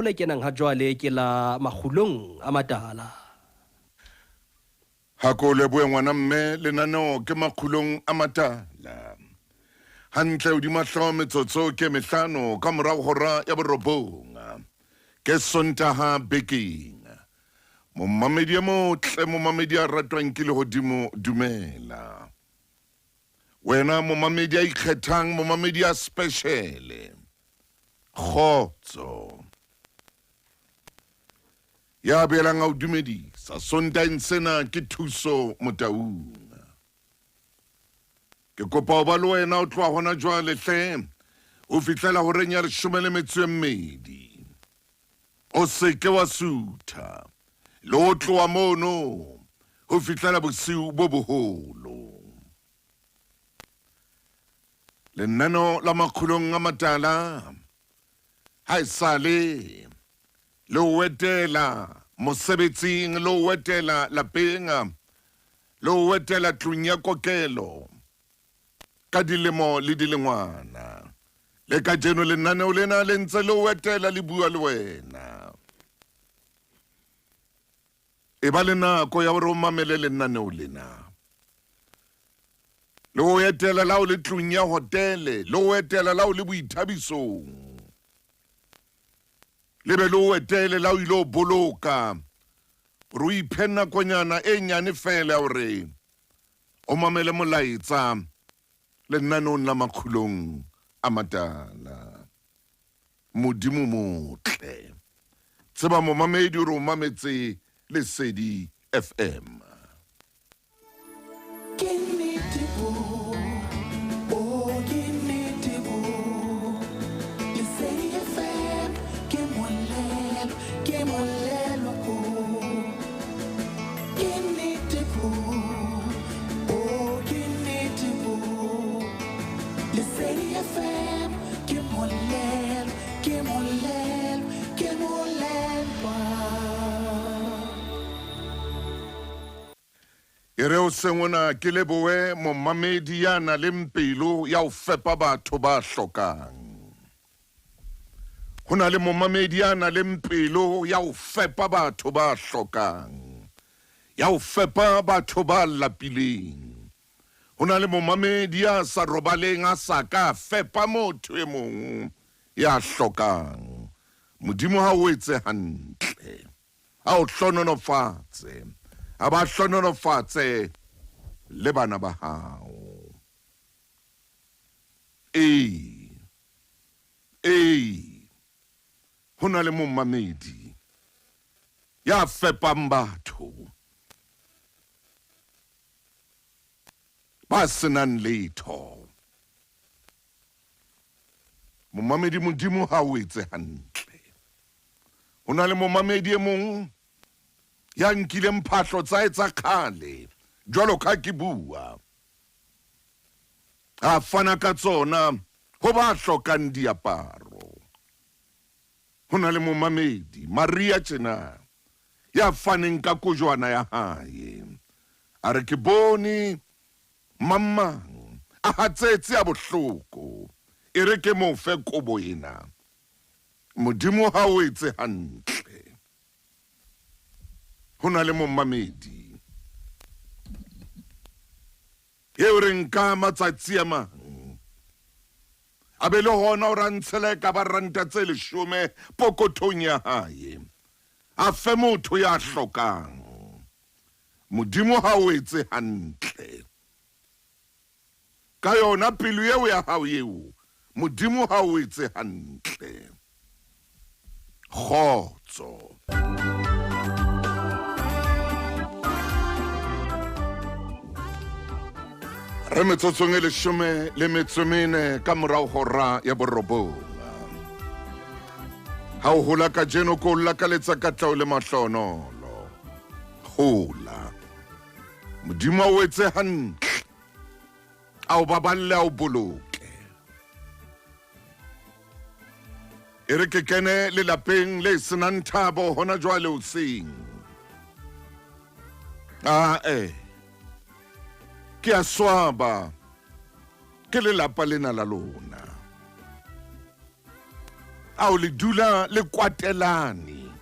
le kenang ha jwale ke la Makgulong A Matala. Ha ko lebohe ngwana mme lenaneo ke Makgulong A Matala. Hantle o di mahlo metsotso ke mehlano ka morao hora ya borobong. Ke Sontaha bekeng. Momamedi ya motle momamedi a ratwang ke lehodimo dumela. Wena momamedi a ikgethang momamedi a special. Kgotso. Ya belang au dumedisa Sontaeng sena ke thuso Motaung. Ke kopa ho ba le wena o tloha hona jwale hle o fihlela horeng ya 12 o seke wa sutha le ho tloha mono ho fihlela bosiu bo boholo. Lenaneo la Makgulong A Matala ha esale le wetela mosebetsing le wetela lapeng le wetela tlung ya kokelo ka dilemo le dilengwana le ka jeno lenaneo lena le ntse le wetela le bua le wena e ba le nako ya hore o mamele lenaneo lena le o etela lao le tlung ya hotele le o etela lao le boithabisong le be le o etele lao ilo boloka ro iphe nakonyana e nyane fela hore o mamele molaetsa lenaneong la Makgulong A Matala. Modimo motle tseba momamedi hore o mametse Lesedi FM. Ere o sengona ke lebohe momamedi ya na le mpelo ya o fepa batho ba hlokang. Ho na le momamedi ya na le mpelo ya o fepa batho ba hlokang. Ya o fepa batho ba lapileng. Ho na le momamedi ya sa robaleng a sa ka fepa motho e mong ya hlokang. Modimo ha o etse hantle. Ha o hlononofatse. Aba hlononofatse le bana ba hao. Ho na le momamedi ya fepang batho ba senang letho. Momamedi Modimo ha o etse hantle. Ho na le momamedi e mong ya nkile mphahlo tsa etsa khale jwalo ka ke bua a fana ka tsona ho ba hlokang diaparo. Ho na le momamedi Maria tjena ya faneng ka kojwana ya hae a re ke bone mamang a hatsetse a bohloko e re ke mo fe kobo ena. Modimo ha o etse hantle. Ho na le momamedi eo re nka matsatsi a mang a be le hona o rantshele ka ba ranta tse 10 pokothong ya hae a fe motho ya hlokang. Modimo ha o etse hantle ka yona pelo eo ya hao eo. Modimo ha o etse hantle. Kgotso. Re metsotsong e 14 ka morao hora ya borobong. Ha o hola ka jeno ko lakaletsa ka tlao le mahlonolo. Hola. Modimo o etse hantle. A o baballe a o boloke. E re ke kene le lapeng le senang thabo hona jwale o seng. Ke a swaba ke lelapa lena la lona. ao le dula le kwatelane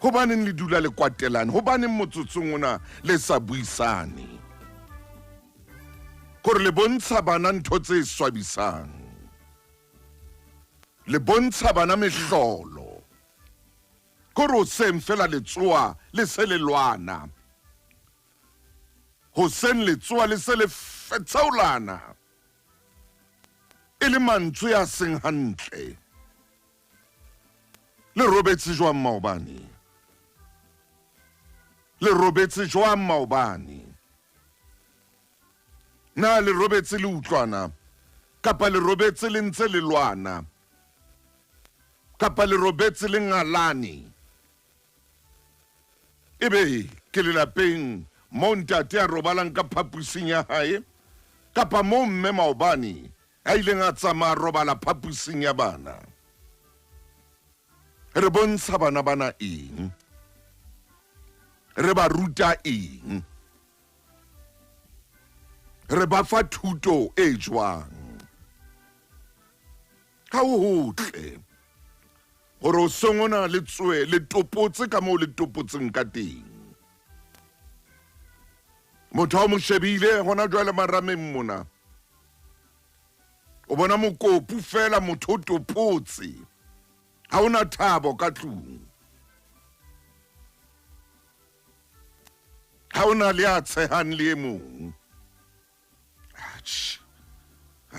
hobaneng le dula le kwatelane hobaneng motsotsong ona le sa buisane gore le bontsha bana ntho tse swabisang le bontsha bana mehlolo gore o seng fela le tsoa le se le lwana ho sen le tsoa le se le fetsaulana e le mantswe a seng hantle le robetse jwang maobane le robetse jwang maobane na le robetse le utlwana kapa le robetse le ntse le lwana kapa le robetse le ngalane ebe ke le lapeng mo ntate a robalang ka phapusing ya hae kapa mo mme maobane a ileng a tsamaya robala phapusing ya bana re bontsha bana bana eng re ba ruta eng re ba fa thuto e jwang ka hotle gore o sengona le tswe le topotse ka moo le topotseng ka teng motho a mo shebile gona jwale marameng mona o bona mokopu fela motho o topotse ha ona thabo ka tlung ha ona le a tshehang le e mong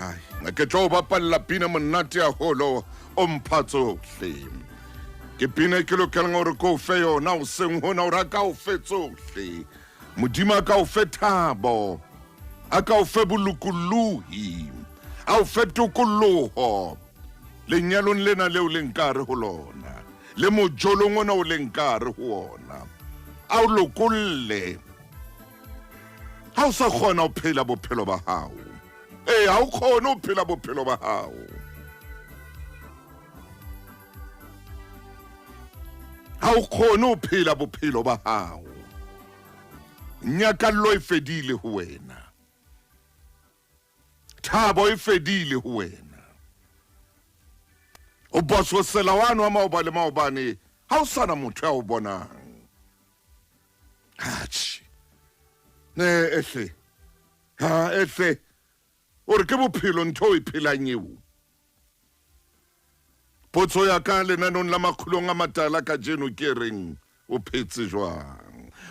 ai ke tlo bapalla pina monate a holo o mphatsohle ke pina ke lokelang gore ko fe yona o seng hona o ra ka o fe tsohle modimo ka o fe thabo a ka o fe bolokolohi a o fe tokoloho lenyalong lena leo le nkare ho lona le mojolong ona o le nkare ho ona a o lokolle ha o sa kgona o phela bophelo ba hao ha o kgona o phela bophelo ba hao ha o kgona o phela bophelo ba hao nyakallo e fedile ho wena thabo e fedile ho wena o bososela wano wa maobane ha o sana motho ya o bonang ne ehle ore ke bophelo ntho e phelang eo potso ya ka lenanong la Makgulong A Matala ka jeno ke reng o phetse jwang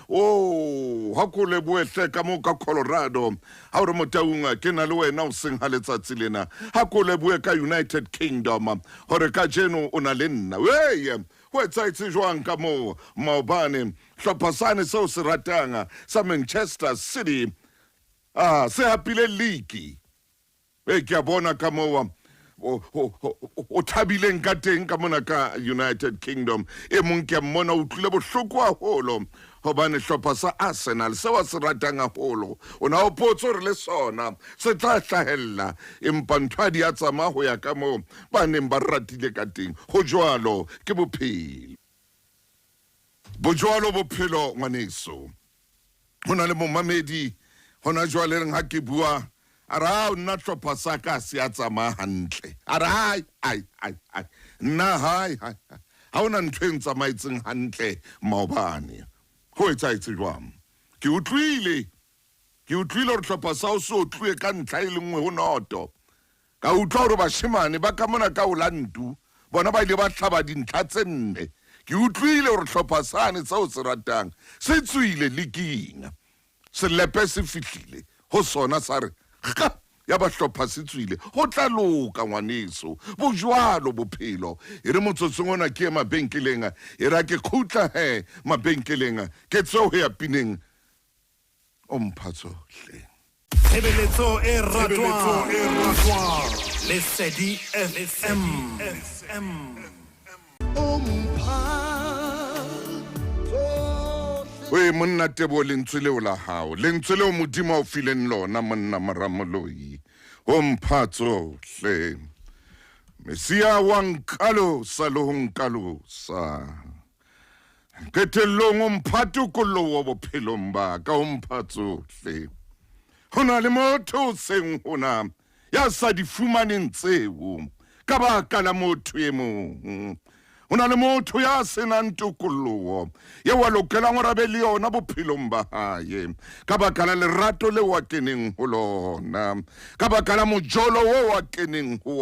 ha ko leboehle ka mo ka Colorado ha o re motaunga ke na le wena o seng ha letsatsi lena ha ko leboe ka United Kingdom hore ka jeno o na le nna ho etsaetse jwang ka mo maobane hlopha seo se ratanga sa Manchester City se hapile league ke a bona ka mo o thabileng ka teng ka mona ka United Kingdom e mong ke mmona o tlile bohloko haholo hobane hlopha sa Arsenal se wa se ratang haholo ona o potso re le sona se tla hlahella empa ntho di a tsama ho ya ka mo ba neng ba ratile ka teng ho jwalo ke bophelo bojwalo bophelo ngwaneso hona le momamedi hona jwale reng ha ke bua ara o nna hlopha sa ka se a tsamaya hantle ara ai nna hai ha ona ntho e ntsamaetseng hantle maobane ho etsaetse jwang ke utlwile re hlopha sa o so tlwe ka ntlha e le nngwe ho noto ka utlwa hore bashemane ba ka mona ka olantu bona ba ile ba hlaba dintlha tse nne ke utlwile hore hlopha sane sa o se ratang se tswile leking se lepe se fihlile ho sona sa re ya ba hlopha se tswile ho tla loka ngwaneso bojwalo bophelo e re motsotsong ona ke mabenkeleng e ra ke khutla mabenkeleng ke tseo ya pineng o mphatsohle Tshebeletso e ratwang Lesedi FM we monna Tebo lentswe leo la hao lentswe leo modimo o fileng lona monna Maramoloi o mphatsohle Mesia wa nkalosa lo ho nkalosa ketellong o mphatukolo wa bophelong ba ka o mphatsohle hona le motho o seng hona ya sa di fumaneng tseo ka baka la motho e mong o na le motho ya senang tokologo ye wa lokelang gore a be le yona bophelong ba hae ka baka la lerato le wa keneng ho lona ka baka la mojolo wo wa keneng ho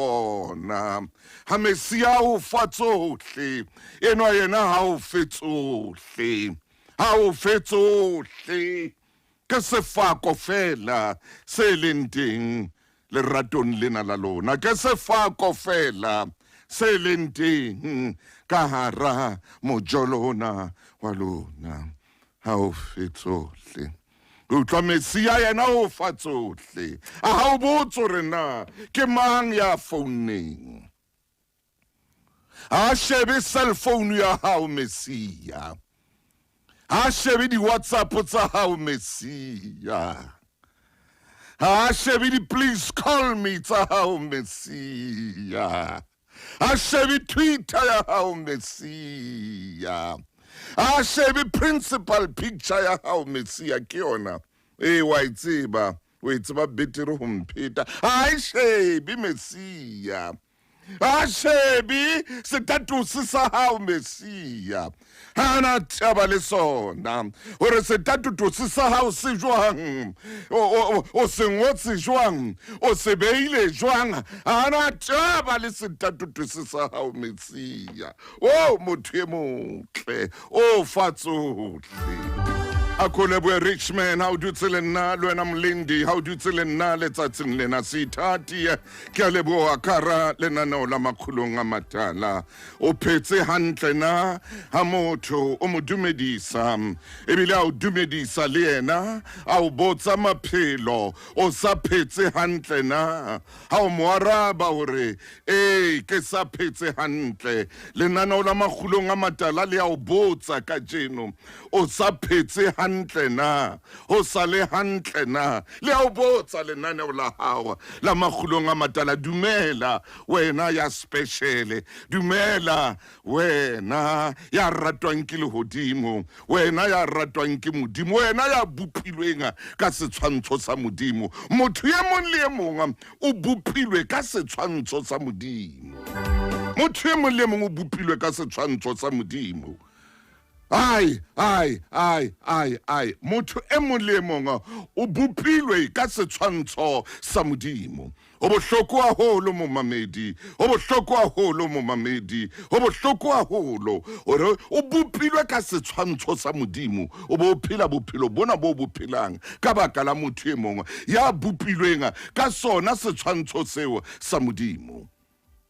ona ha Mesia o fa tsohle enwa yena ha o fetsohle ke sefako fela se leng teng leratong lena la lona ke sefako fela se leng teng ka hara mojolona wa lona ha o fetsohle utlwa Mesia yena o fa tsohle a ha o botso rena ke mang ya founeng a shebe cell phone ya hao Mesia a shebe di WhatsApp tsa hao Mesia a shebe di please call me tsa hao Mesia a shebe Twitter ya hao Mesia a shebe principal picture ya hao Mesia ke yona wa itseba betere ho mpheta a shebe Mesia a shebe status sa hao Mesia hana taba le sona hore status sa hao se jwang o se ngotse jwang o se beile jwang hana taba le status sa hao Mesia o motho e motle o fatsohle akolebwe Richman how do tselena lwena mlindi how do tselena letsatsing lena sithati ke a leboha kara lenaneo la Makgulong A Matala o phetse hantle na ha motho o mo dumedisa ebile a o dumedisa le yena a o botsa maphelo o sa phetse hantle na ha o mo araba hore ke sa phetse hantle lenaneo la Makgulong A Matala le a o botsa ka jeno o sa phetse hantle na o sale hantle na le a o botsa lenaneo la hao la Makgulong A Matala dumela wena ya special dumela wena ya ratwang ke lehodimo wena ya ratwang ke modimo wena ya bopilweng ka setshwantsho sa modimo motho ye mong le ye mong o bopilwe ka setshwantsho sa modimo motho ye mong le mong o bopilwe ka setshwantsho sa modimo ai motho e mong le mong o bopilwe ka setshwantsho sa modimo o bohloko haholo momamedi o bohloko haholo momamedi o bohloko haholo hore o bopilwe ka setshwantsho sa modimo o bo phela bophelo bona bo bophelang ka baka la motho e mong ya bopilweng ka sona setshwantsho seo sa modimo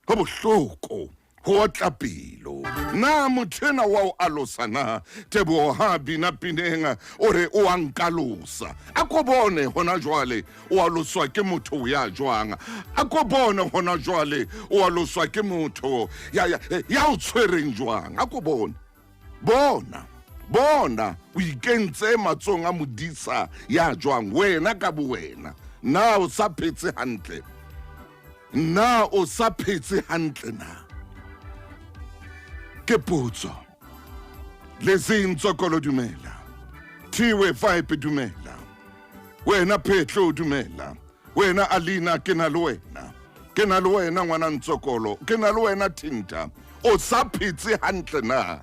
o bohloko ho tlapelo na mothena wa o alosana tebo ha bina pinenga ore o ankalosa akobone hona jwale o aloswa ke motho ya jwanga akobone hona jwale o aloswa ke motho ya o tshwereng jwang akobone bona o ikentse matsong a modisa ya jwang wena ka bo wena na o sa phetse hantle na ke potso le zintsokolo dumela thiwe vibe dumela wena Phetlo dumela wena Alina ke na le wena ngwana ntsokolo ke na le wena Thinta o sa phetse hantle na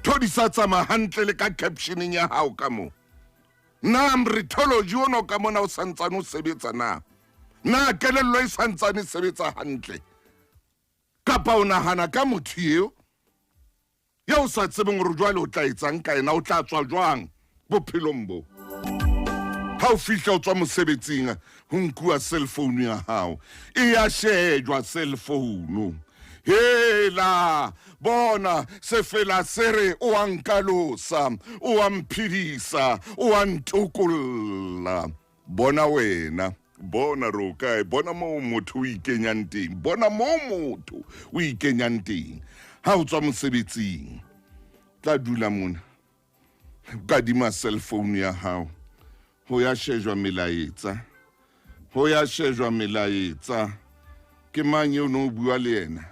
thodisa tsama hantle le ka captioning ya hao ka mo na mrithology ono ka mona o santsane o sebetsa na kelello e santsane sebetsa hantle kapa o nahana ka motho eo ya o sa tsebeng gore jwale o tla etsang ka ena o tla tswa jwang bophelong bo ha o fihla o tswa mosebetsing ho nkuwa cell phone ya hao e ya shejwa cell phone hela bona se fela sere o ankalosa o amphidisa o antokolla bona wena bona roka bona mo motho o ikenyang teng bona mo motho o ikenyang teng ha o tswa mosebetsing tla dula mona ka dima cell phone ya hao ho ya shejwa melaetsa ke mang yo no bua le yena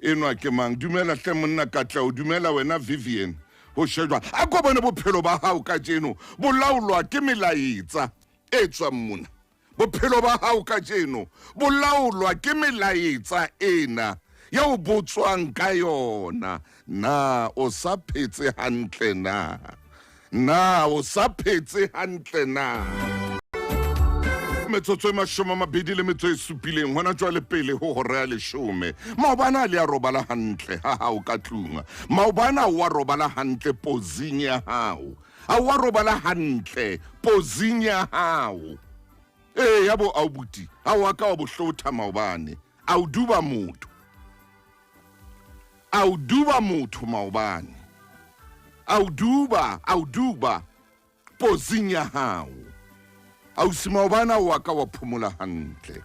enwa ke mang dumela hle monna ka tla o dumela wena Vivian ho shejwa a go bona bophelo ba hao ka jeno bolaulwa ke melaetsa e tswang mona bophelo ba hao ka jeno bo laolwa ke melaetsa ena ya o botswang ka yona. Na o sa phetse hantle na? Na o sa phetse hantle na? Metsotso e 27 hona jwale pele ho hora ya 10. Maobana le a robala hantle ha hao ka tlung. Maobana wa robala hantle pozing ya hao. A wa robala hantle pozing ya hao. Yabo aubuti ha wa ka wa bohlotha maobane. A o duba motho. A o duba motho maobane. A o duba pozing ya hao. Ausi maobana wa ka wa phumula hantle.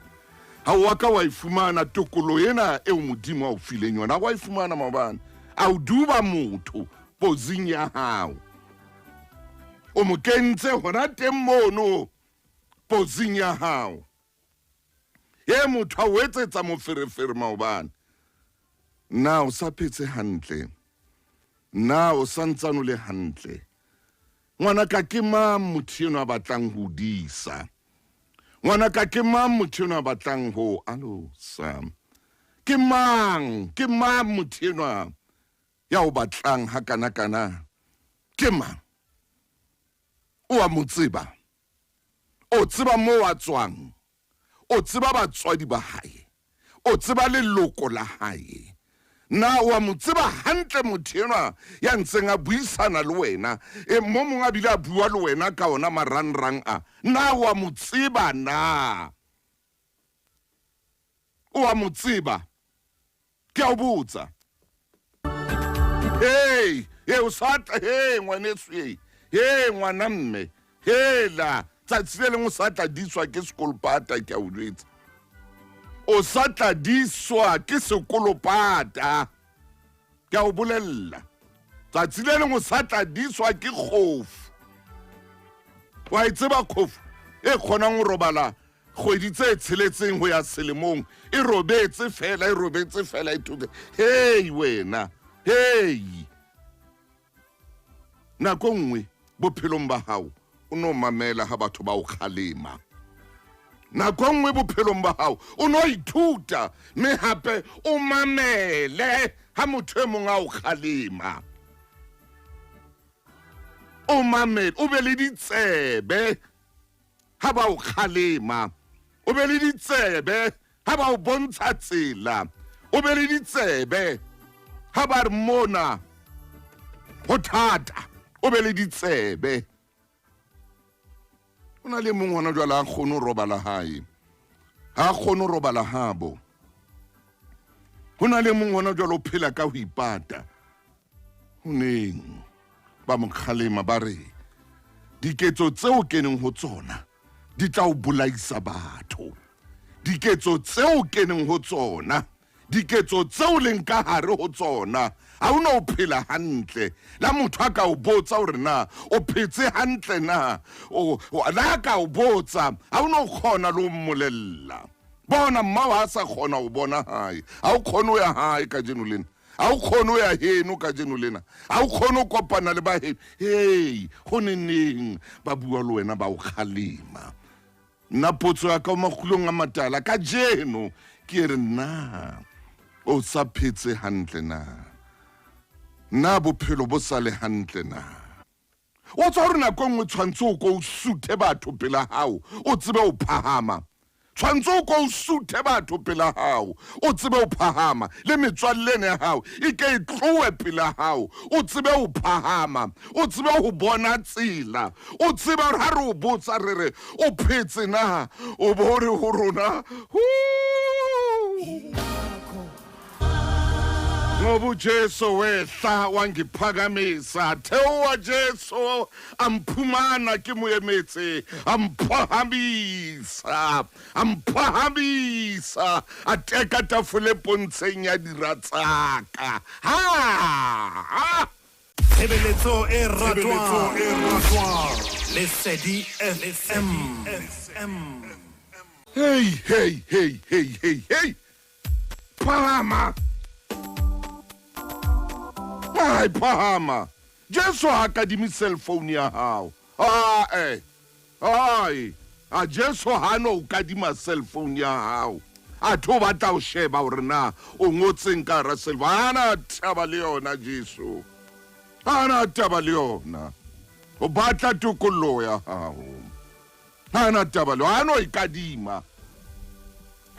Ha wa ka wa ifumana tokolo ena e modimo a o fileng yona. Wa ifumana maobana. A o duba motho pozing ya hao. O mo kentse hona teng mono pozing ya hao. Motho a o etsetsa moferefere maobana. Na o sa phetse hantle. Na o santsane le hantle. Ngwana ka ke mang motho enwa a batlang ho disa? Ngwana ka ke mang motho enwa a batlang ho alosa? Ke mang motho enwa ya o batlang ha kana? Ke mang? O a mo tseba? O tseba mo wa tswang? O tseba batswadi ba hae? O tseba leloko la hae? Na wa mo tseba hantle motho enwa ya ntseng a buisana le wena, mo mongwe a bile a bua le wena ka ona marangrang a? Na wa mo tseba na? O a mo tseba? Ke a o botsa. O sata ngwaneso ngwana mme. La tsatsi le lengwe o sa tla diswa ke sekolopata ke a o jwetsa. O sa tla diswa ke sekolopata ke a o bolella. Tsatsi le lengwe o sa tla diswa ke khofu. Wa itseba khofu e khonang ho robala kgwedi tse tsheletseng ho ya selemong, e robetse fela e thuke. Wena nako nngwe bophelong ba hao o no mamela ha batho ba o kgalema. Nako nngwe bophelong ba hao o no ithuta mme hape o mamele ha motho e mong a o kgalema. O mamele, o be le ditsebe ha ba o kgalema. O be le ditsebe ha ba o bontsha tsela. O be le ditsebe ha ba re mona ho thata. O be le ditsebe. O na le mong hona jwale a kgone ho robala hae. Ha kgone ho robala habo. Ho na le mong hona jwale o phela ka ho ipata. Ho neng ba mo kgalema ba re diketso tseo keneng ho tsona di tla o bolaisa batho. Diketso tseo keneng ho tsona, diketso tseo leng ka hare ho tsona, ha o no phela hantle. La motho a ka o botsa hore na o phetse hantle na? La ka o botsa ha o no khona lo mmolella. Bona mma wa sa khona o bona hae. Ha o khona o ya hae ka jeno lena. Ha o khona o ya heno ka jeno lena. Ha o khona o kopana le ba heno. Ho neng ba bua le wena ba o kgalema. Nna potso ya ka Makgulong A Matala ka jeno ke re na o sa phetse hantle na? Na bophelo bo sa le hantle na? O tsa hore nako nngwe tshwantse o ko o suthe batho pela hao o tsebe o phahama. Tshwantse o ko o suthe batho pela hao o tsebe o phahama. Le metswallene ya hao e ke e tlowe pela hao o tsebe o phahama. O tsebe ho bona tsela. O tsebe hore ha re o botsa re re o phetse na? O bo re ho rona ngoba uJesu wehla wangiphakamisa. Thewa Jesu amphumana ke moemetse, amphahamisa ateka tafole pontsheng ya diratsaka. Tshebeletso e ratwang Lesedi FM. Hey phahama. Hai phahama. Jesu ha kadimi cell phone ya hao. a Jesu hano o kadima cell phone ya hao a tho batla o sheba hore na o ngotseng ka ra cell phone ana taba le yona Jesu ana taba le yona o batla tokollo ya hao ana taba le ano ikadima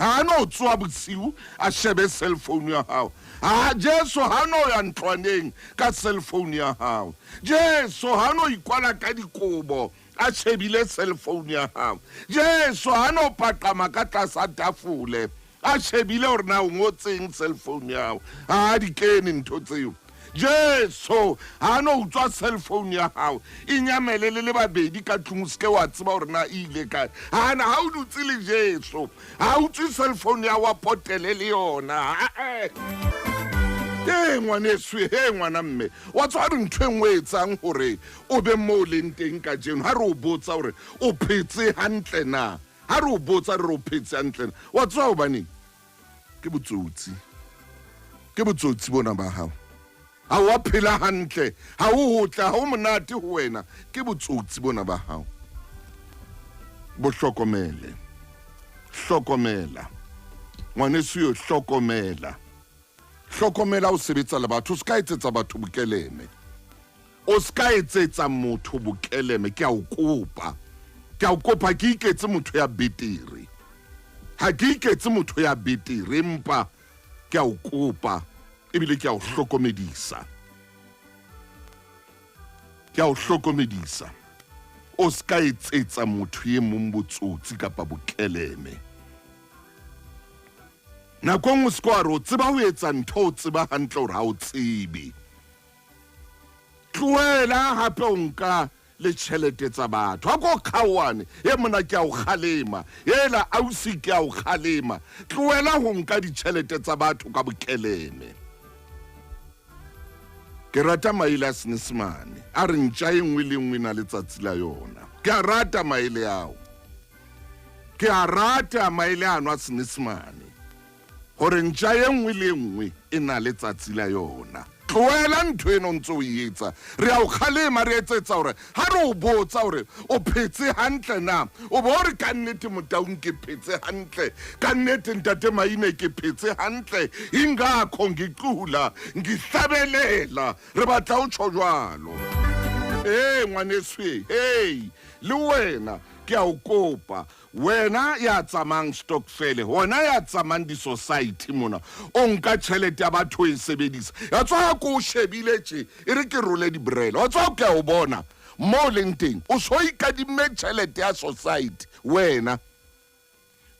hano tswa bosiu a shebe cell phone ya hao Jesu hano ya ntlwaneng ka cell phone ya hao Jesu hano ikwala ka dikobo a shebile cell phone ya hao Jesu hano paqama ka tlasa tafole a shebile hore na o ngotseng cell phone ya hao di kene ntho tseo Jesu hano utswa cell phone ya hao inyamele le babedi ka tlung se ke wa tseba hore na ile ka hana ha o dutse le Jesu ha o tswe cell phone ya wa potele le yona ngwaneso ngwana mme wa tswa re ntwe ngwe etsang hore o be mo leng teng ka jeno ha re o botsa hore o phetse hantle na ha re o botsa re o phetse hantle wa tswa o bane ke botsotsi bona ba hao ha wa phela hantle ha o hotla ha o monate ho wena ke botsotsi bona ba hao bo hlokomela ngwaneso yo hlokomela o sebetsa le batho o ska etsetsa batho bokeleme o ska etsetsa motho bokeleme ke a o kopa ke iketse motho ya betere ha ke iketse motho ya betere empa ke a o kopa ebile ke a o hlokomedisa o ska etsetsa motho ye mong botsotsi kapa bokeleme nako ngwe se kwa re o tseba ho etsa ntho o tseba hantle hore ha o tsebe tloela hape o nka le tjhelete tsa batho ha ko khawane ye mona ke a o khalema yela ausi ke a o khalema tloela ho nka ditjhelete tsa batho ka bokeleme ke rata maele a Senyesemane a re ntja e nngwe le nngwe na letsatsi la yona ke a rata maele ao ke a rata maele ano a Senyesemane hore ntja e nngwe le nngwe e na letsatsi la yona tloela ntho eno ntse o etsa re a o kgalema re etsetsa hore ha re o botsa hore o phetse hantle na o bo re ka nnete motaung ke phetse hantle ka nnete ntate Maine ke phetse hantle ingakho ngicula ngihlabelela re batla o tsho jwalo ngwaneso le wena ke a o kopa wena ya tsamang stokvel hona ya tsamang di society mona o nka tjhelete ya batho e sebedisa ya tswa ko shebile tje e re ke role di brele wa tswa ke o bona mo leng teng o so ikadimme tjhelete ya society wena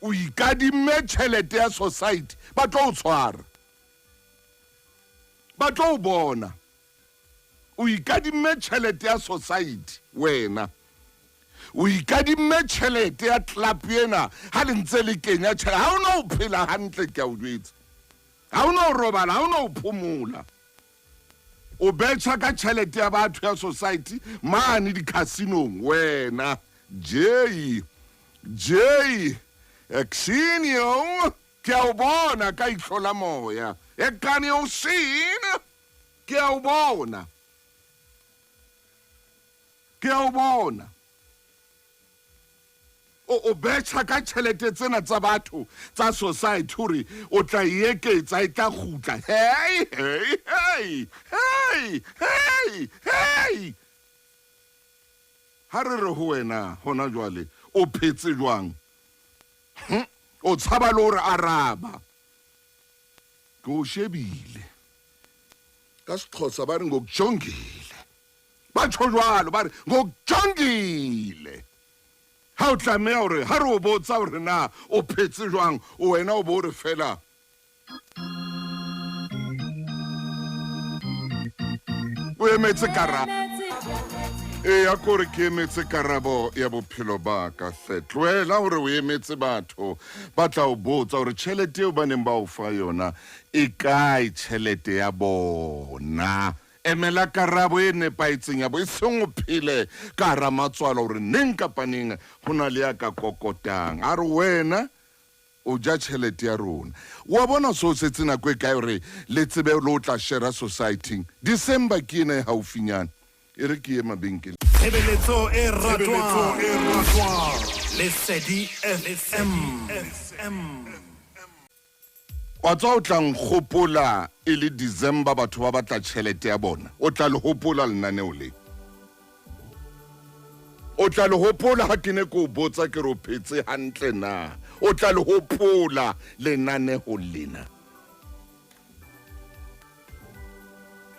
o ikadimme tjhelete ya society ba tlo o tshwara ba tlo o bona o ikadimme tjhelete ya society wena o ikadimme tjhelete ya club ena ha le ntse le kenya tjhelete ha ona o phela hantle ke a o jwetsa ha ona o robala ha ona o phomola o betcha ka tjhelete ya batho ya society mane di casinong wena J Exinio ke a o bona ka ihlola moya e kane o sina ke a o bona o betcha ka tjhelete tsena tsa batho tsa society hore o tla eketsa e tla gutla ha re re ho wena hona jwale o phetse jwang o tshaba le hore araba ke o shebile ka Sixhosa ba re ngokujongile batsho jwalo ba re ngokujongile ha o tlameha hore ha re o botsa hore na o phetse jwang o wena o bo re fela o emetse karabo ya kore ke emetse karabo ya bophelo ba ka tloela hore o emetse batho ba tla o botsa hore tjhelete eo ba neng ba o fa yona e kae tjhelete ya bona emela karabo e nepaetseng ya bo e seng o phele ka hara matswalo hore neng kapa neng ho na le ya ka kokotang a re wena o ja tjhelete ya rona wa bona so setse nako e kae hore le tsebe le o tla share society December ke ena e haufinyana e re ke ye mabenkele Tshebeletso e ratwang. Lesedi FM. wa tswa o tlang gopola e le December batho ba batla tšhelete ya bona o tla le hopola lenaneo le o tla le hopola ha ke ne ko botsa ke ro phetse hantle na o tla le hopola lenaneo lena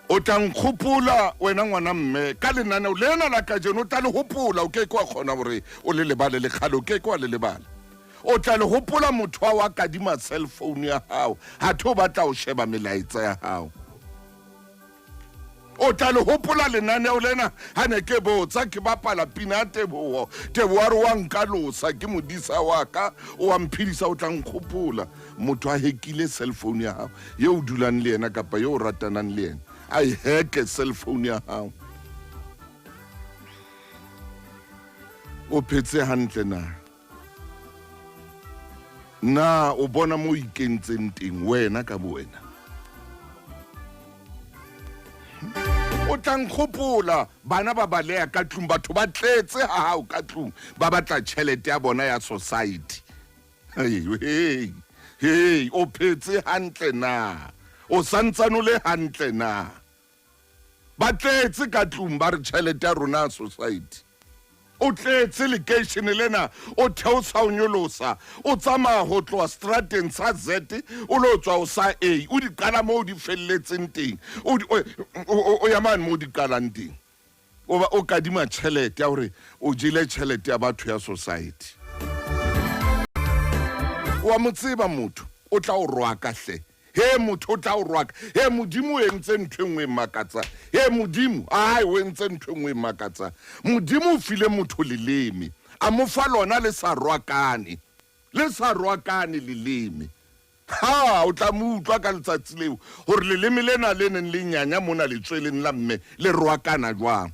o tlang gopola wena ngwana mme ka lenaneo lena la ka jeno o tla le hopola o ke kwa khona gore o le lebale le khalo o ke kwa le lebale o tla le hopola motho wa kadima cell phone ya hao ha tho batla o sheba melaetsa ya hao o tla le hopola lenaneo lena ha ne ke botsa ke bapala pina tebo a re wa nkalosa ke modisa wa ka o wa mphidisa o tla nkgopola motho a hekile cell phone ya hao ye o dulang le yena kapa ye o ratanang le yena a heke cell phone ya hao o phetse hantle na o bona mo ikentseng teng wena ka boena o tlang gopola bana ba balea ka tlung batho ba tletse ha hao ka tlung ba batla tšhelete ya bona ya society hey o phetse hantle na o santsano le hantle na ba tletse ka tlung ba re tšhelete ya rona society o tletse location lena o theosa o nyolosa o tsamaya ho tloa strateng sa Z o lo tswa o sa A o di qala mo di felletseng teng o ya man mo di qalang teng o kadima tšhelete ya hore o jile tšhelete ya batho ya society wa motseba motho o tla o rwa kahle he motho o tla o rwaka he modimo o entse ntho engwe makatsa he modimo ai o entse ntho engwe makatsa modimo o file motho leleme a mo fa lona le sa rwakane leleme ha o tla mo utlwa ka letsatsi leo gore leleme lena le neng le nyanya mona le tsweleng la mme le rwakana jwang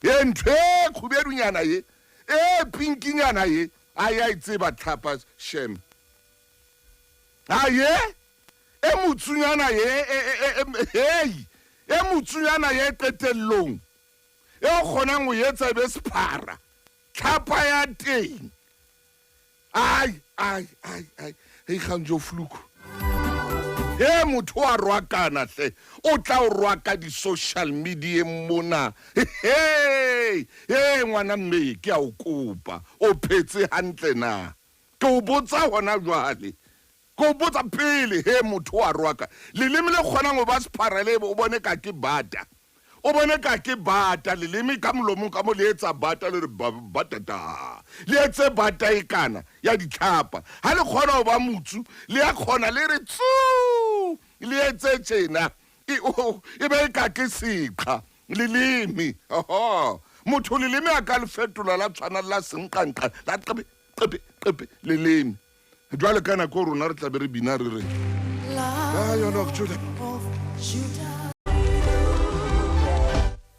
ye ntho e khubedunyana ye e pinkinyana ye a itseba tlhapa shem aye e motsunyana ye qetellong e o kgonang go etsa be sephara tlhapa ya teng ai hei kgantjo fluku he motho wa rwakana hle o tla o rwaka di-social media mona he ngwana mme ke a o kopa o phetse hantle na ke o botsa hona jwale ko botsa pele he motho wa rwaka leleme le kgonang go ba sephara le o bone ka ke bata leleme ka molomong ka mo le etsa bata le re batata le etse bata e kana ya ditlhapa ha le kgona go ba motsu le ya kgona le re tsu le etse tjena e be ka ke sekga leleme motho leleme a ka le fetola la tshwana la senqanqa la qepe leleme jwale kana ko rona re tla be re bina re re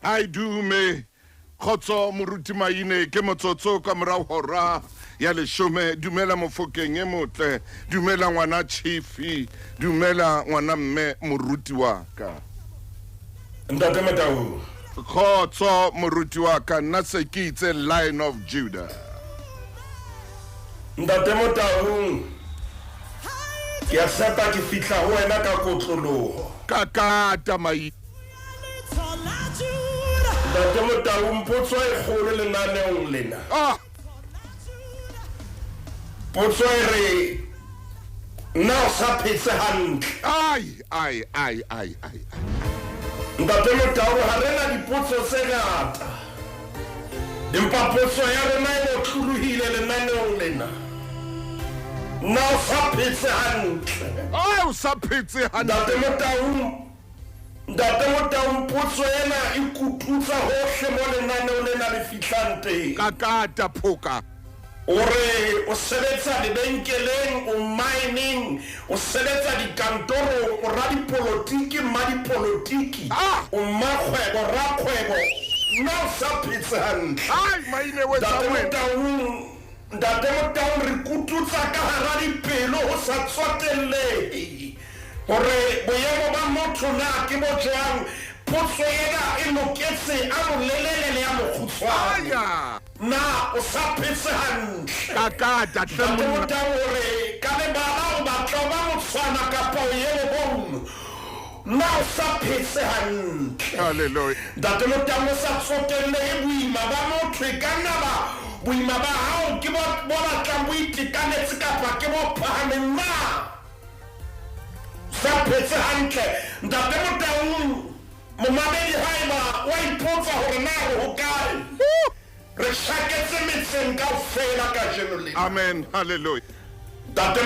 I do me khotso moruti maine ke motsotso ka mora hora ya leshome dumela mofokeng e motle dumela ngwana chifi dumela ngwana mme moruti wa ka Ntate Matau khotso moruti wa ka nna se ke itse Lion of Judah Ntate Matau ke a sepa ke fitla ho wena ka kotloloho kakata mai Ntate Matau mpotso e kgolo lenaneong lena potso e re na o sa phetse hantle ai Ntate Matau ha rena dipotso tse ngata empa potso ya rena e otluluhile lenaneong lena na o sa phetse hantle o sa phetse hantle Ntate Matau potso ena e kututsa hohle mo lenaneong lena le fihlang teng kakata phoka ore o sebetsa lebenkeleng o mining o sebetsa dikantoro o radipolitiki mmadipolitiki o mmakgwebo rakgwebo na o sa phetse hantle maine we Ntate Matau re kututsa ka hara dipelo ho sa tswatellehe gore boemo ba motho na ke bo jwang potso ena e loketse a molelele le a mokgutshwane na o sa phetse hantle kakata hle monna ntate hore ka lebala o batla ba motshwana kapa o ye bono na o sa phetse hantle hallelujah ntate o sa tsotelle e boima ba motho e ka nna ba boima ba hao ke bo batlang bo itekanetse kapa ke bo phahameng na sa phetse hantle ntate momamedi haeba wa ipotsa hore na ho kae re shaketse metseng kaofela kajeno lena amen hallelujah ntate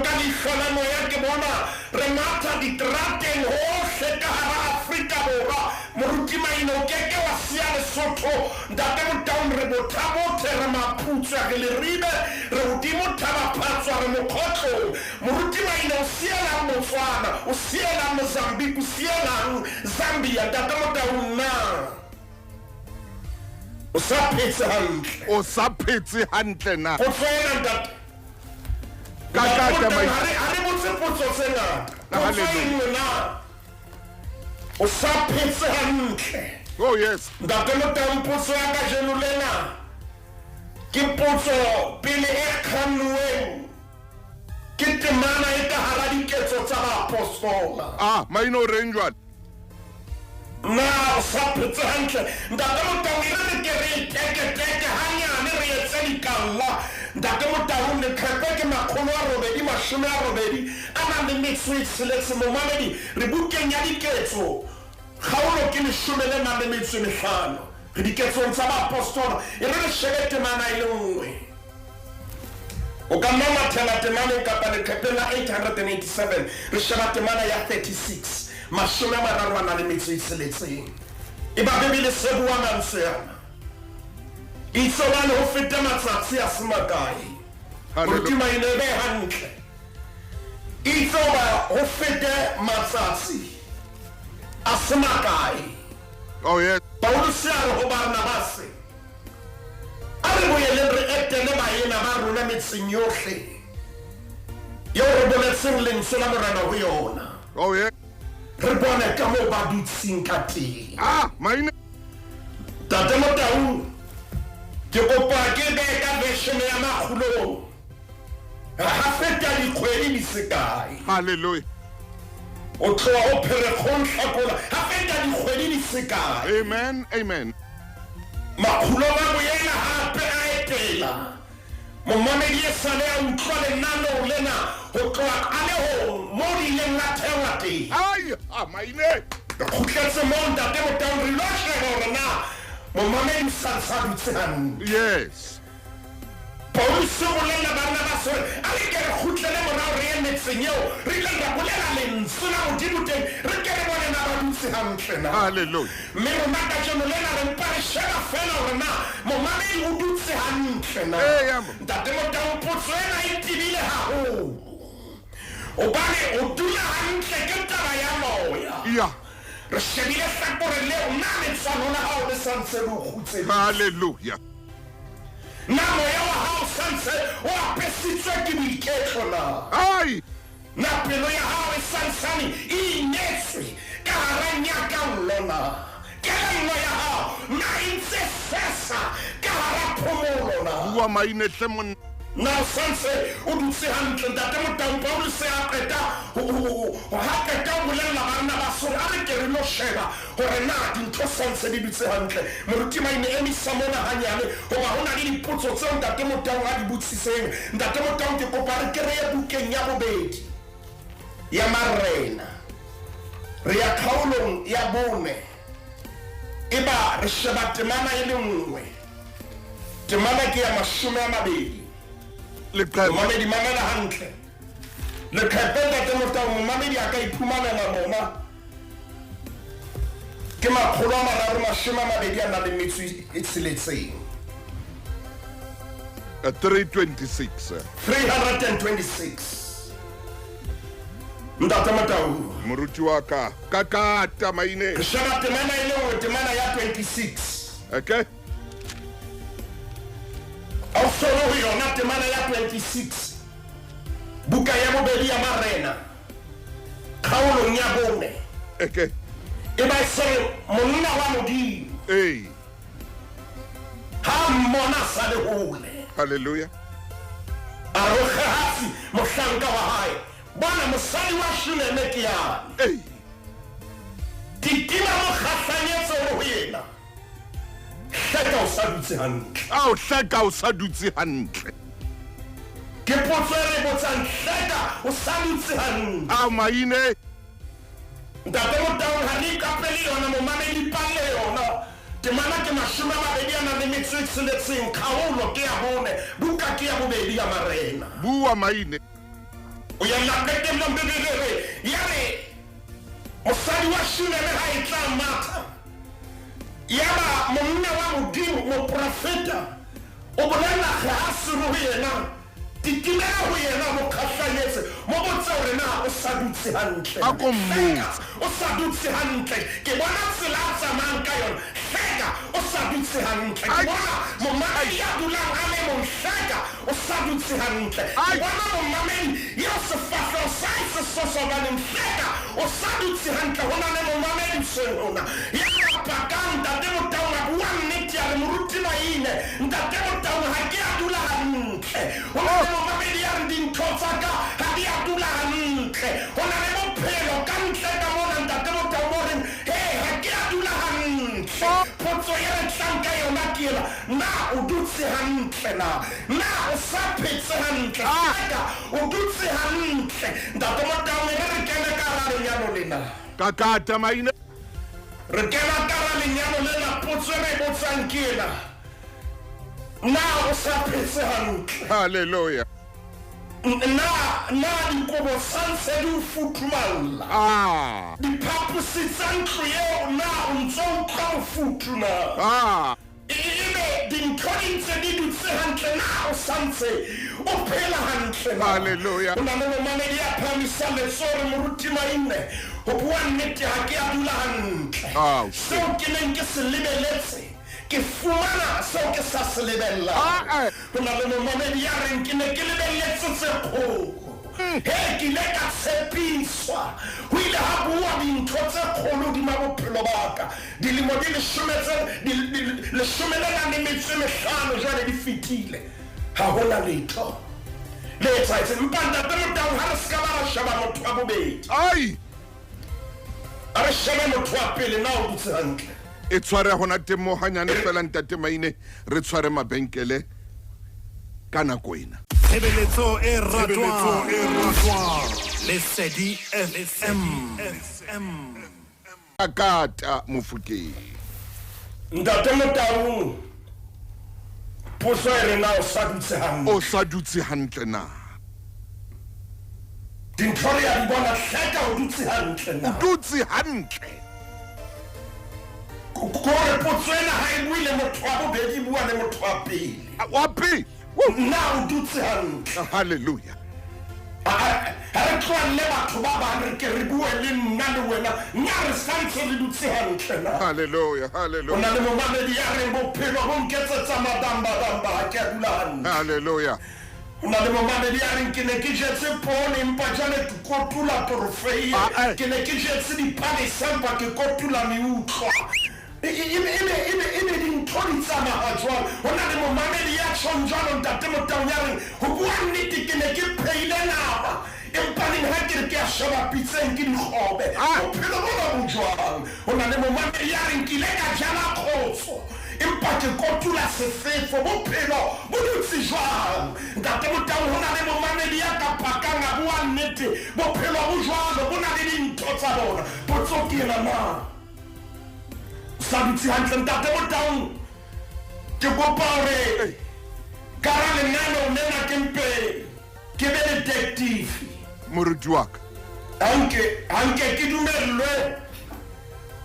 ka leihlo moya ke bona re matha diterateng hohle ka hara Afrika Borwa moruti maina o keke wa sia Lesotho ntate re bothabo re maputswa re le ribe re udimo thabaphatswa re mokgotlo moruti maina o siela Botswana o siela Mozambique o siela Zambia ntate na o sa phetse hantle na o tsena ntate kakata mai ha botse potso tsena hallelujah o sa phetse hantle oh yes ntate potso ya ka jeno lena ke potso pele e khanweng ke temana e ka hara diketso tsa bapostola maino renjwa na o sa phetse hantle ntate re ke re teke hanyane re etse dikalla ntate le khepe ke makgolo a robedi mashome a robedi a nang le metso e tsheletse momamedi re bukeng ya diketso kgaolo ke leshome le nang le metso e mehlano re diketsong tsa bapostola e re shebe temana e le nngwe o ka nna mathela temana kapa lekgepeng la 887 re sheba temana ya 36 mashome a mararo a nang le metso e tsheletseng e ba bebele se buang a ntseyana itse bane ho feta matsatsi a semakae moruti maina e be hantle itse ba ho feta matsatsi a semakae oh yes Paulus ya ho Barnabas a re boyele re etele baena ba rona metseng yohle yo re boletseng lentswe la morena ho yona oh yes re bone ka mo ba dutseng ka teng maina tate ke kopa ke be ka version ya Makgulong ha feta dikgwedi di sekae hallelujah o tloha o pherekgong hlakola ha feta dikgwedi di sekae amen Makgulong a boela hape a etela momamedi e sale a utlwa lenaneo lena ho tloha a le ho mo di ileng la thewa teng maine re kgutletse mo ntate re lo sheba hore na momamedi sa dutse hantle yes Paulus o bolela Barnabas a re ke re kgutlele morao re ye metseng eo re ile ra bolela lentswe la modimo teng re ke re bone na ba dutse hantle na hallelujah mme rona ka jeno lena re mpa re sheba fela hore na momamedi o dutse hantle na ntate potso ena e tibile haholo obane o dula hantle ke taba ya moya re shebile hlakore leo na letswalo la hao le santse le o kgutseng hallelujah na moya wa hao santse o apesitswe ke boiketlo na pelo ya hao e santsane e inetswe ka hara nyaka nlona kelello ya hao na e ntse sesa ka hara phomolo na bua maine hle monna na sanse o dutse hantle ntate Paulus a qeta ha qeta o bolella Barnabas a re ke re lo sheba hore na dintho sanse di dutse hantle moruti maine emisa mona hanyane hoba hona le dipotso tse ntate a di botsiseng ntate ke kopa re kreye bukeng ya bobedi ya Marena re ya kgaolong ya bone eba re sheba temana e le nngwe temana ke ya mashome a mabedi momamedi mamela hantle lekgepeng ntate momamedi a ka iphumanela mona ke makgolo a mararo mashome a mabedi a nang le metso e tsheletseng 326 ntate moruti wa ka kakata maine re sheba temana e le nngwe temana ya 26 okay solo ho yona temana ya 26 buka ya bobedi ya Marena kgaolong ya bone e ba se monna wa modimo Hey. ha mmona sa le hole Hallelujah. a re khasi mohlanka wa hae bona mosadi wa shileme ke yana Hey. titima mo kgahlanyetse ho yena hleka o sa dutse hantle Ao hleka o sa dutse hantle. ke potso e re botsang hleka o sa dutse hantle Ao maine. ntate Motaung ha di kapele yona momamedi palle yona temana ke 26 kgaolo ke ya bone buka ke ya bobedi ya marena Bua maine. o ya lapetella mbebelere yare mosadi wa shileme ha e tla matha yaba monna wa modimo mo profeta o bolela ga se ro yena titimela ho yena mo khahlanyetse mo botsa hore na o sa dutse hantle A ko mmotsa. o sa dutse hantle ke bona tsela a tsamayang ka yona hleka o sa dutse hantle ke bona momamedi ya dulang a le mo hleka o sa dutse hantle ke bona momamedi ya sefahleho sa se sosobaneng hleka o sa dutse hantle ho na le momamedi senona ya pakang ntate Motaung a bua nnete ya re moruti maine ntate Motaung ha ke a dula hantle ho na le momamedi ya re dintho tsa ka ha di a dula hantle ho na le bophelo ka ntle ka mona ntate Motaung o reng ha ke a dula hantle potso ya re tlanka yona ke ela na o dutse hantle na o sa phetse hantle hleka o dutse hantle ntate Motaung e re kene ka hara lenyalo lena Kakata maine. re kena ka hara lenyalo lena potso e re e botsang ke ela na o sa phetse hantle Hallelujah. na dikobo santse di o futhumalla Ah. diphaposi tsa ntlo eo na o ntso utlwa o futuna Ah. ebe dintho di ntse di dutse hantle na o santse o phela hantle Hallelujah. o na le momamedi ya phamisa letso re moruti maine ho bua nnete ha ke a dula hantle Ao. seo ke neng ke se lebeletse ke fumana seo ke sa se lebellang ho na le momamedi ya reng ke ne ke lebelletse tse kgolo he ke ile ka tshepiswa ho ile ha bua dintho tse kgolo di mabophelo baka dilemo di 15 jwale di fetile ha hona letho le etsahetse mpa ntate Motaung ha re ska ba ra sheba motho wa bobedi Ai. a re shebe motho wa pele na o dutse hantle E tshware hona temo hanyane fela ntate maine re tshware mabenkele ka nako ena. Tshebeletso e ratwang le Sedi FM. Kakata Mofokeng. ntate Motaung potso e re na o sa dutse hantle O sa dutse hantle na. dintho re ya di bona hleka o dutse hantle na Dutse hantle. kore potso ena ha e buile motho wa bobedi bua le motho wa pele Wapi? na o dutse hantle Hallelujah. ha re tlohalle batho ba bang re ke re bue le nna le wena nya re santse re dutse hantle na Hallelujah. o Hallelujah. na le momamedi ya reng bophelo bo nketsetsa madambadamba ha ke a dula hantle Hallelujah. o na le momamedi ya reng ke ne ke jetse poone empa jale ke kotula torofeie ke ne ke jetse dipalesa empa ke kotula meutlwa ebe dintho di tsamaya jwalo ho na le momamedi ya tjhong jwalo ntate Motaung ya reng ho bua nnete ke ne ke pheile nama empa neng ha ke re ke a sheba pitseng ke dikgobe bophelo bona bo jwang ho na le momamedi ya reng ke ile ka jala kgotso empa ke kotula sefefo bophelo bo dutse jwang ntate Motaung ho na le momamedi ya ka pakang a bua nnete bophelo bo jwalo bo na le dintho tsa bona potso ke ena na sa dutse hantle ntate Motaung ke kopa hore ka hara lenyalo lena ke mpe ke be detective Moruti wa ka. hanke ke dumellwe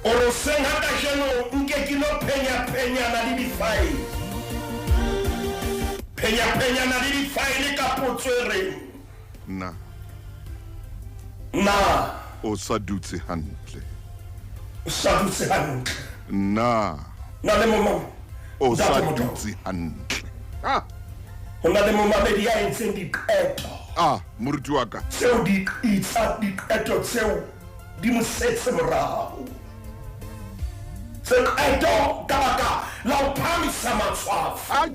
ore seng ha kajeno nke ke lo phenya-phenyana le di-file phenya-phenyana le di-file ka potso e reng Na. na O sa dutse hantle. o sa dutse hantle Na. na le momama O sa Ntate Motaung. dutse hantle. Ah. ho na le momamedi ya entseng diqeto Ah, moruti wa ka. tseo diqeto tseo di mo setse morao seqeto ka baka la ho phamisa matshwafo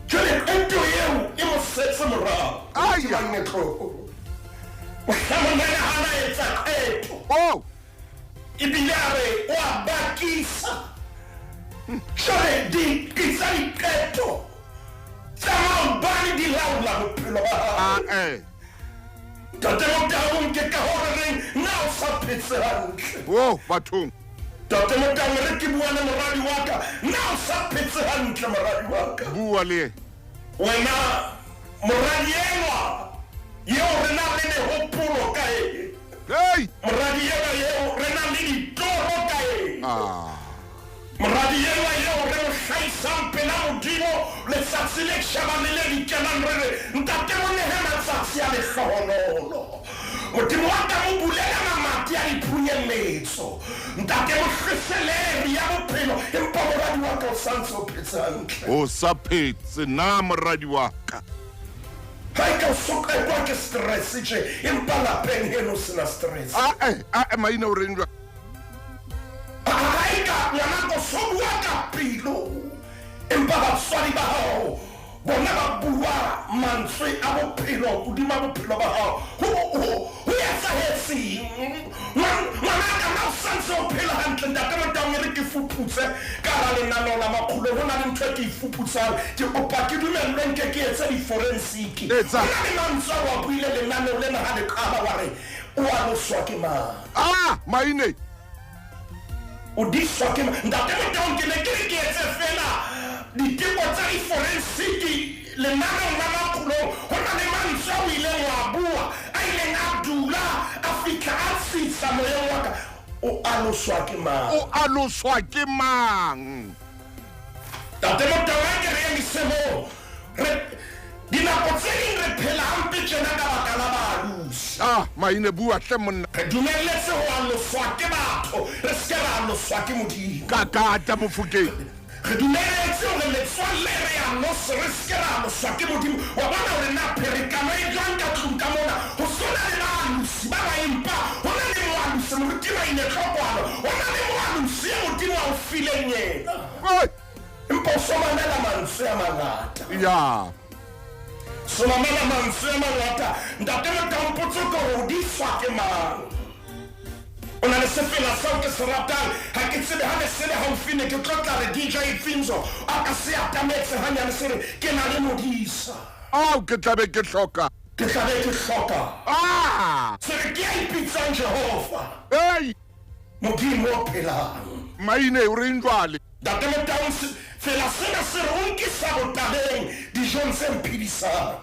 jwale qeto eo e mo setse morao manetlo o hlamana hana etsa qeto ebile a re o a bakisa jwale di tlisa diqeto tsa maobane di laola bophelo ba hao tate Motaung ke ka hore reng na o sa phetse hantle bathong tate Motaung re ke bua le moradi wa ka na o sa phetse hantle moradi wa ka bua le wena moradi enwa yeo re na le mehopolo ka eng moradi enwa yeo re na le ditoro ka eng moradi enwa yeo re mo hlahisang pela modimo letsatsi le shebane le dikelang re re ntate mo nehe matsatsi a lehlohonolo modimo wa ka mo bulela mamati a diphunyeletso ntate mo hleseleri ya bophelo empa moradi wa ka o santse o phetse hantle o sa phetse na moradi wa ka ha e ka o soqetwa ke stress tje empa lapeng heno sena stress maina o reng haika ngwana ko sobua ka pelo empa batswadi ba hao bona ba bua mantswe a bophelo hodima bophelo ba hao ho etsahetseng ngwana ka na o santse o phela hantle ntate Motaung re ke fuphutse ka hara lenaneo la Makgulong ho na le ntho e ke ifuputsang ke kopa ke dumellwe nke ke etse di-forensic ho na le mantswe a wa buile lenaneo lena ha le qala wa re o a loswa ke mang maine o di swa ke ntate Motaung ke ne ke re ke etse fela diteko tsa di-forensic lenaneo la Makgulong ho na le mantswe o ileng wa bua a ileng a dula a fitlha a tshisa moyeng wa ka o aloswa ke mang tate Motaung a ke re emise moo dinako tse ding re phela hampe tjena ka baka la baalusi maine bua hle monna re dumelletse ho aloswa ke batho re se ra aloswa ke modimo kakata mofukeng re dumelletse hore letswalle re ya losa re se ra aloswa ke modimo wa bona hore na pherekano e jwang ka tlung ka mona ho sona le baalusi ba ba empa ho na le moalusi moruti ba ine tlhokwano ho na le moalusi e modimo a o fileng yena empa o somanela mantswe a mangata somamela mantswe a mangata ntate Motaung potso ke hore o di swa ke mang o na le sefela sao ke se ratang ha ke tsebe ha le sele haufi ne ke tlo tla re DJ Finzo a ka se atametse hanyane se re ke na le modisa ke tlabe ke hloka se re ke a ipitsang Jehova modimo o phelang maine o reng jwale ntate Motaung fela sena se re o nkisa botabeng dijong tse mphedisang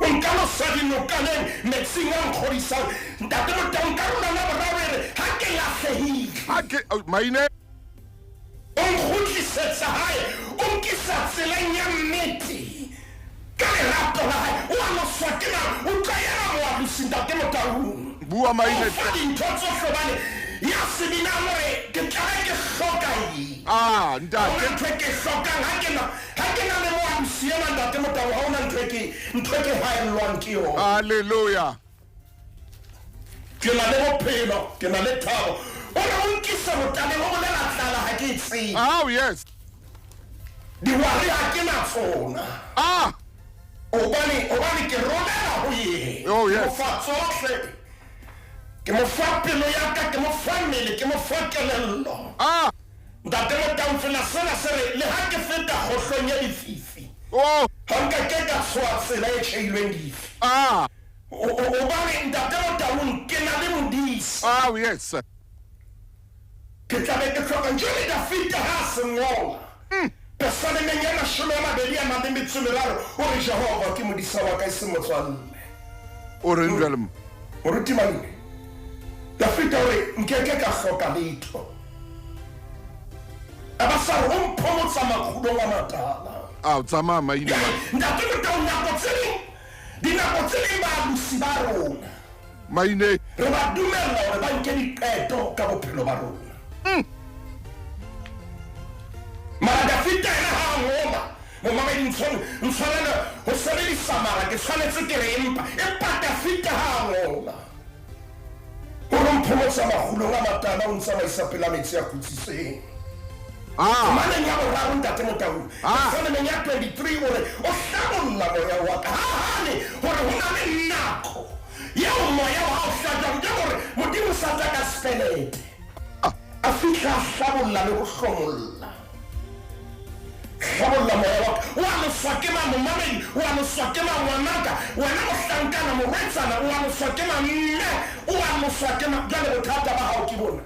o nkalosa dinokaneng metsing a nkgodisang ntate Motaung ka rona la boraro ere ha ke lahlehile maine o nkgutlisetsa hae o nkisa tseleng ya nnete ka lerato la hae o aloswa ke mang o tlwaela moalusi ntate Motaung bua maine o fa dintho tsohle hobane ya sebina hore ke tlabe ke hloka ntate ntho e ke hlokang ha ke na le moalusi ena ntate Motaung ha ona ntho e ke haellwang ke yona halleluja ke na le bophelo ke na le thabo o re o nkisa botabeng o bolela tlala ha ke tsebe yes diwari ha ke na tsona obane ke romela ho yena yes fa tsohle ke mo fa pelo ya ka ke mo fa mmele ke mo fa kelello ntate Motaung fela sena se re le ha ke feta kgohlong ya dififi ha nka ke ka tswa tsela e tjheilweng difi obane ntate Motaung ke na le modisa yes ke tlabe ke hloka jwale Dafita ha se ngola pesaneng ya 23 o re Jehova ke modisa wa ka e se motswalle o reng jwale moruti maine Dafita o re nkeke ka hloka letho abasa o mphomotsa Makgulong a Matala o tsamaya maine ntate Motaung dinako tse ding baalusi ba rona maine re ba dumella hore ba nke diqeto ka bophelo ba rona mara Dafita ena ha ngoma mo mamedi ntshwanela ho sebedisa mara ke tshwanetse ke re empa Dafita ha ngoma hore mphomosa Makgulong A Matala o ntsamaisa pela metsi a kutsiseng. Maneng ya boraro ntate Motaung. Selemeng ya 23 ore o hlabolla moya wa ka. Hane hore ho na le nako yeo moya wa hao hlajang ke hore Modimo sa tla ka spelete. A fihla hlabolla le ho hlomolla. Hlabolla moya wa ka. Wa lo swakema momamedi, wa lo swakema ngwanaka, wena mohlankana morwetsana, wa lo swakema mme, wa lo swakema jwale bothata ba hao ke bona.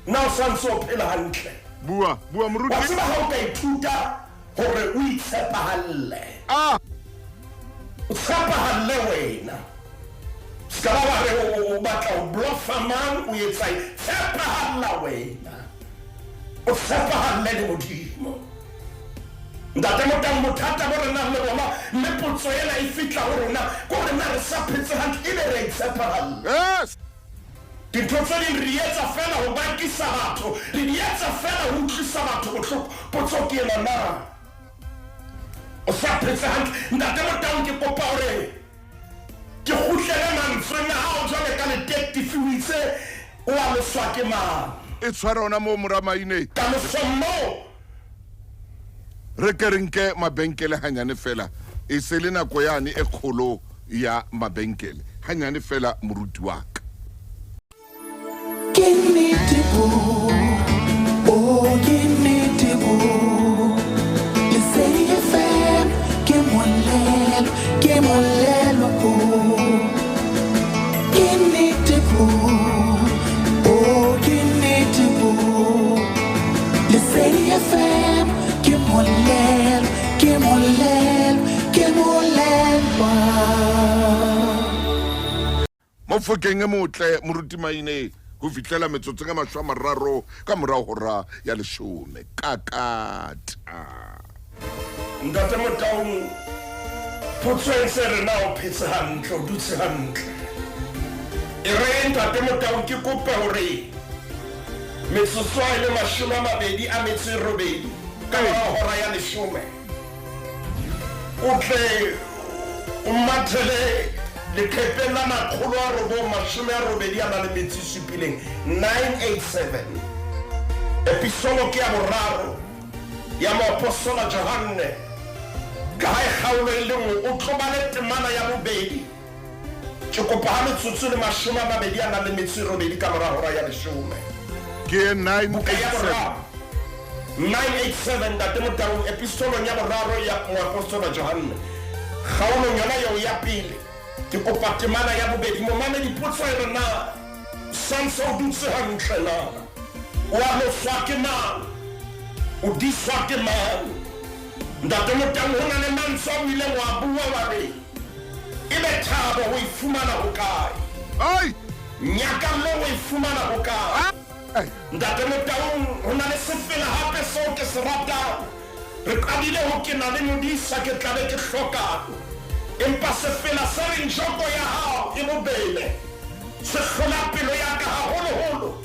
Na o santse o phela hantle. Bua moruti. Wa tseba ha o ka ithuta hore o itshepahalle. O tshepahalle wena. Ska ba re o batla o bluffa man o etsa tshepahalle wena. O tshepahalle le Modimo. Ntate Motaung bothata bo rena le bona mme potso ena e fitla ho rona ko re na re sa phetse hantle e be re itshepahalle. Yes. Dintho tse di re etsa fela ho bakisa batho, re di etsa fela ho utlwisa batho bohloko. Potso ke ena na. O sa phetse hantle. Ntate Motaung ke kopa hore ke kgutlele mantsweng a hao jwale ka detective o itse o a lo swake mang. E tshwara ona mo moramaine. Ka mosomo. Re ke renke mabenkele hanyane fela. E se le nako yane e kgolo ya mabenkele. Hanyane fela moruti wa ka. Give me the boo, oh give me the boo. You say you fan, give one lelo boo. Give me the boo, oh give me the boo. You say you fan, give one lelo. Mo fokeng e motle moruti maine. Go fitlela metsotso ka mashwa mararo ka morao hora ya 10 kakata. Ntate Motaung potso e se re na o phetse hantle o dutse hantle. E re ntate Motaung ke kope hore metsotso a ile 20 a metso e robedi ka hora ya 10 o tle o mathele le khepela Makgulong A robo 80 a na le metsi supileng 987 episolo ke ya boraro ya moapostola Johane ka ha e kgaolo e le nngwe o tlobale temana ya bobedi ke kopa ha metsotso le 20 a na le metsi robedi ka mora hora ya 10 ke 987 987 ntate Motaung episolo ya boraro ya moapostola Johane kgaolo yona yo ya pele ke kopa temana ya bobedi mo mame dipotso e rena sanse o dutse hantle na o a lo swake mang o di swake mang ntate Motaung ho na le mantswe a ile wa bua wa re e be thabo ho ifumana ho kae ai nyaka lo ho ifumana ho kae ntate Motaung ho na le sefela hape so ke se rata re qadile ho ke na le modisa ke tlabe ke hloka empa se fela se re njoko ya hao e bobele se hlola pelo ya ka haholo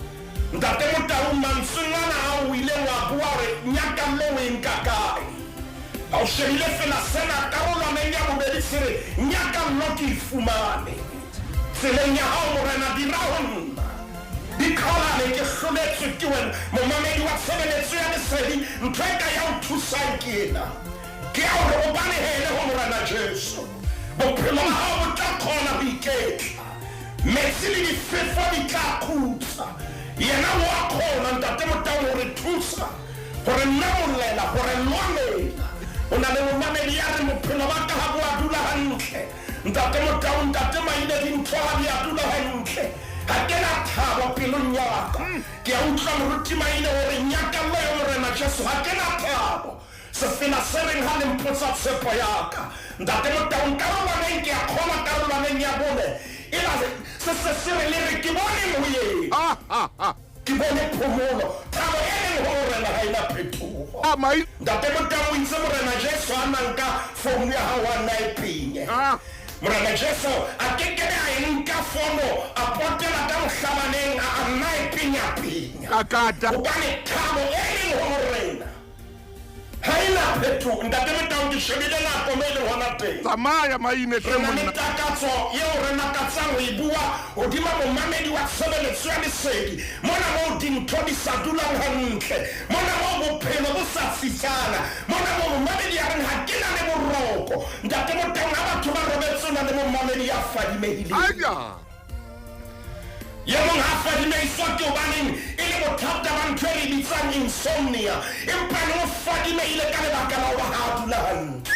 ntate Motaung mantswengana hao o ile wa bua re nyaka lo e nka kae a o shebile fela sena karolwaneng ya bobedi se re nyaka lo ke ifumane tseleng ya hao morena dira ho nna dikholane ke hloletswe ke wena momamedi wa tshebeletso ya lesedi ntho e ka ya o thusang ke ena ke ya hore o banehele ho morena Jesu bophelo ba hao bo tla kgona ho iketla metsi le difefo di tla khutsa yena wa kgona ntate Motaung hore thusa hore nnamolela hore lwanela o na le momamedi ya re bophelo ba ka ha bo a dula hantle ntate Motaung ntate maine dintho ha di a dula hantle ha ke na thabo pelong ya ka ke a utlwa moruti maine hore nyaka lo ya morena Jesu ha ke na thabo se fela se reng ha le mpotsa tshepo ya ka ntate Motaung karolwaneng ke a kgona karolwaneng ya bone e la se re le re ke bone ho ye ke bone phomolo thabo e leng ho morena ha ina phethoho ntate Motaung o itse morena Jesu a nanka founu ya hao a na e penye morena Jesu a kekebe a enka fono a potela ka mohlabaneng a nna e penya kakata hobane thabo e leng ho morena haina phetho ntate mo taung ke shebile nako mo ile hona teng tsamaya maine hle re na le monna takatso yeo re nakatsang ho e bua hodima momamedi wa tshebeletso ya lesedi mona moo dintho di sa dulang hantle mona moo bophelo bo sa tsitsana mona moo momamedi ya reng ha ke na le boroko ntate mo taung ha batho ba robetse na le momamedi ya fadimehileng aya ye mong ha fadimeiswa ke hobaneng e le bothata ba ntho e re bitsang insomnia empa le o fadimeile ka lebaka la hoba ha a dula hantle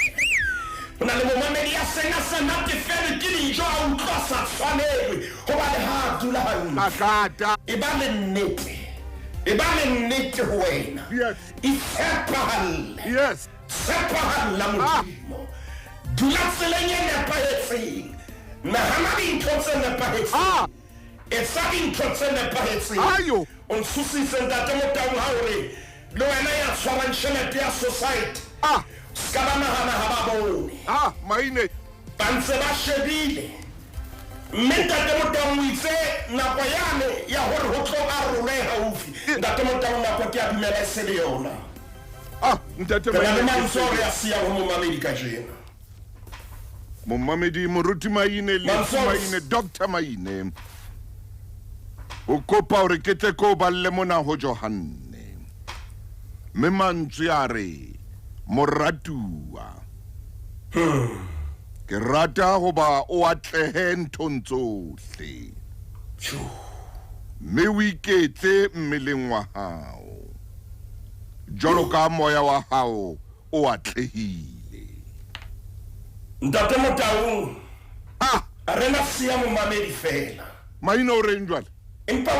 ho na le momamedi ya seng a sa natefele ke dijo a utlwa sa tshwanelwe hobane ha a dula hantle makata e ba le nnete ho wena yes yes tshepahalla modimo dula tseleng e nepahetseng nahana dintho tse nepahetseng etsa dintho tse nepahetseng ayo o ntshotsitse ntate mo taung ha hore le wena ya tshwarang tjhelete ya society ska ba nahana ha ba bone maine ba ntse ba shebile mme ntate mo taung o itse nako yane ya hore ho tlo arole haufi ntate mo taung nako ke a dumela e se le yona ntate re na le maine mantswe hore a siya ho momamedi ka jena momamedi moruti maine le maine doctor maine o kopa hore ke tle ko balle mona ho Johanne mme mantswe a re moratuwa ke rata hoba o atlehe nthong tsohle mme o iketle mmeleng wa hao jwalo ka moya wa hao o atlehile ntate mo taung re na siya momamedi fela maine o reng jwale empa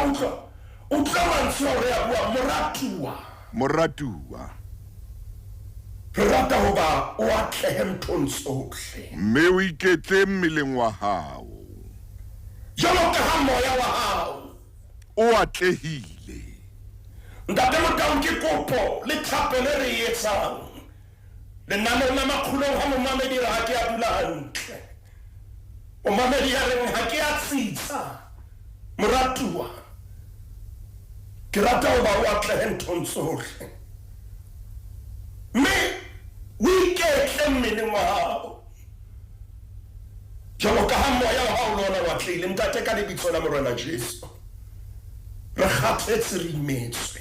utlwa mantswe hore ya bua moratuwa re rata hoba o atlehe nthong tsohle mme o iketle mmeleng wa hao jwalo ka ha moya wa hao o atlehile ntate mo taung ke kopo le thapelo re e etsang lenaneo la Makgulong ha momamedi re ha ke a dula hantle momamedi ya reng ha ke a tsitsa moratuwa ke rata hoba o atlehe nthong tsohle mme o iketle mmeleng wa hao jwalo ka ha moya wa hao le ona o atlehile ntate ka lebitso la morena Jesu re kgathetse re imetswe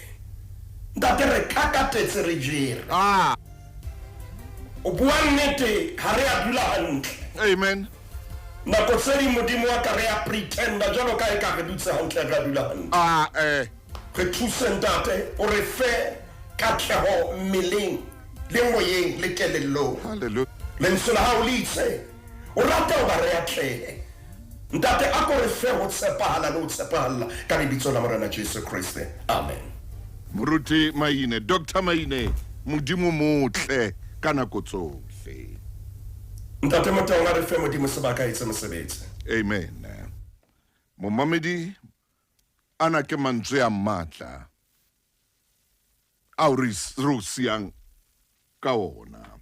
ntate re kakatetse re jere o bua nnete ha re a dula hantle amen nako tse di modimo wa ka re a pretenda jwalo ka e ka re dutse hantle re a dula hantle re thuse ntate o re fe katleho mmeleng le moyeng le kelellong hallelujah lentswe la hao le itse o rata ho ba re atlehe ntate a ko re fe ho tshepahala le ho tshepahala ka lebitso la morena Jesu Kriste amen moruti maine doctor maine modimo motle ka nako tsohle ntate mo taung a re fe modimo sebaka etse mosebetsi amen momamedi ana ke mantswe a matla ao re o siang ka ona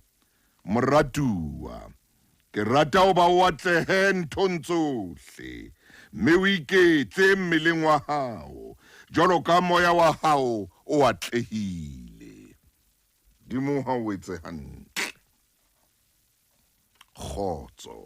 moratuwa ke rata ho ba o atlehe nthong tsohle mme o iketle mmeleng wa hao jwalo ka moya wa hao o atlehile dimo ha o etse hantle kgotso